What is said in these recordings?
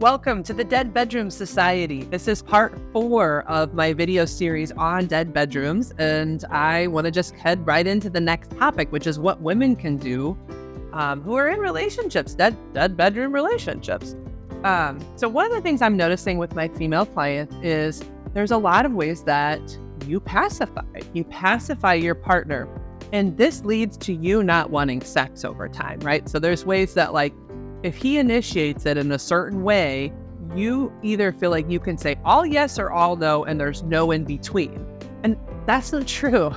Welcome to the Dead Bedroom Society. This is part 4 of my video series on dead bedrooms, and I want to just head right into the next topic, which is what women can do who are in relationships, dead bedroom relationships. So one of the things I'm noticing with my female clients is there's a lot of ways that you pacify your partner, and this leads to you not wanting sex over time, right? So there's ways that, like, if he initiates it in a certain way, you either feel like you can say all yes or all no, and there's no in between. And that's not true.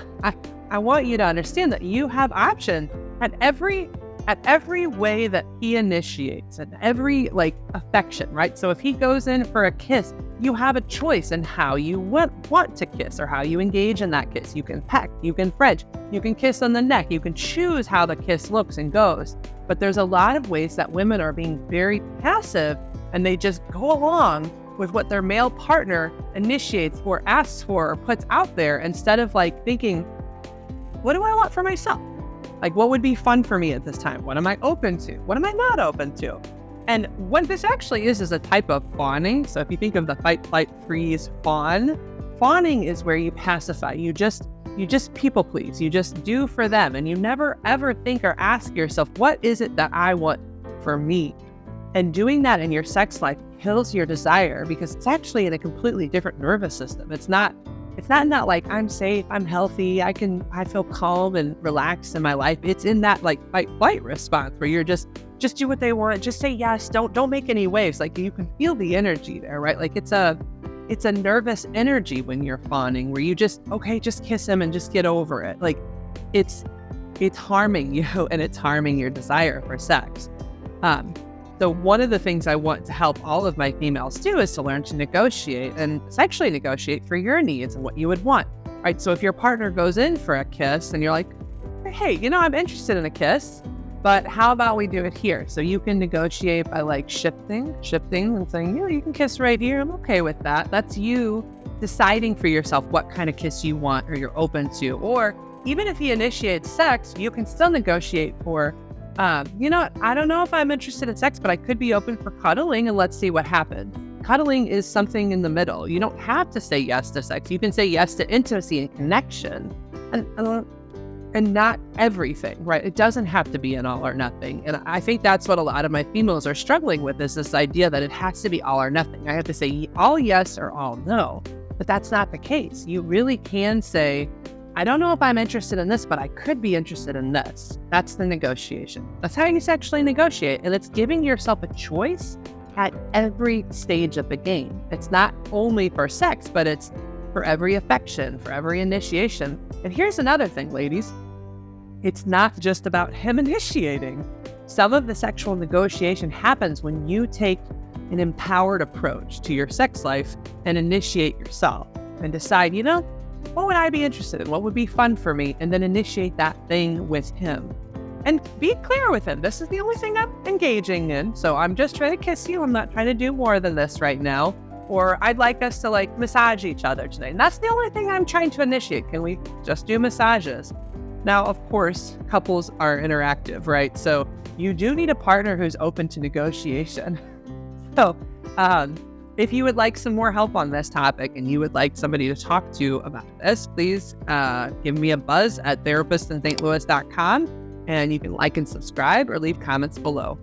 I want you to understand that you have options at every way that he initiates, and every affection, right? So if he goes in for a kiss, you have a choice in how you want to kiss or how you engage in that kiss. You can peck, you can French, you can kiss on the neck, you can choose how the kiss looks and goes. But there's a lot of ways that women are being very passive, and they just go along with what their male partner initiates or asks for or puts out there, instead of thinking, what do I want for myself? What would be fun for me at this time? What am I open to? What am I not open to? And what this actually is a type of fawning. So if you think of the fight, flight, freeze, fawn, fawning is where you pacify. You just people please. You just do for them. And you never ever think or ask yourself, what is it that I want for me? And doing that in your sex life kills your desire, because it's actually in a completely different nervous system. It's not in that I'm safe, I'm healthy, I feel calm and relaxed in my life. It's in that fight flight response where you're just do what they want, just say yes, don't make any waves. You can feel the energy there, right? It's a nervous energy when you're fawning, where you just kiss him and just get over it. It's harming you, and it's harming your desire for sex. So one of the things I want to help all of my females do is to learn to negotiate and sexually negotiate for your needs and what you would want, right? So if your partner goes in for a kiss and you're like, hey, I'm interested in a kiss, but how about we do it here? So you can negotiate by shifting and saying, you can kiss right here. I'm okay with that. That's you deciding for yourself what kind of kiss you want or you're open to. Or even if he initiates sex, you can still negotiate for, I don't know if I'm interested in sex, but I could be open for cuddling, and let's see what happens. Cuddling is something in the middle. You don't have to say yes to sex. You can say yes to intimacy and connection, and not everything, right? It doesn't have to be an all or nothing. And I think that's what a lot of my females are struggling with, is this idea that it has to be all or nothing. I have to say all yes or all no, but that's not the case. You really can say, I don't know if I'm interested in this, but I could be interested in this. That's the negotiation. That's how you sexually negotiate. And it's giving yourself a choice at every stage of the game. It's not only for sex, but it's for every affection, for every initiation. And here's another thing, ladies. It's not just about him initiating. Some of the sexual negotiation happens when you take an empowered approach to your sex life and initiate yourself and decide, what would I be interested in? What would be fun for me? And then initiate that thing with him. And be clear with him. This is the only thing I'm engaging in. So I'm just trying to kiss you. I'm not trying to do more than this right now. Or I'd like us to massage each other today. And that's the only thing I'm trying to initiate. Can we just do massages? Now, of course, couples are interactive, right? So you do need a partner who's open to negotiation. So, if you would like some more help on this topic and you would like somebody to talk to about this, please give me a buzz at therapistinstlouis.com, and you can like and subscribe or leave comments below.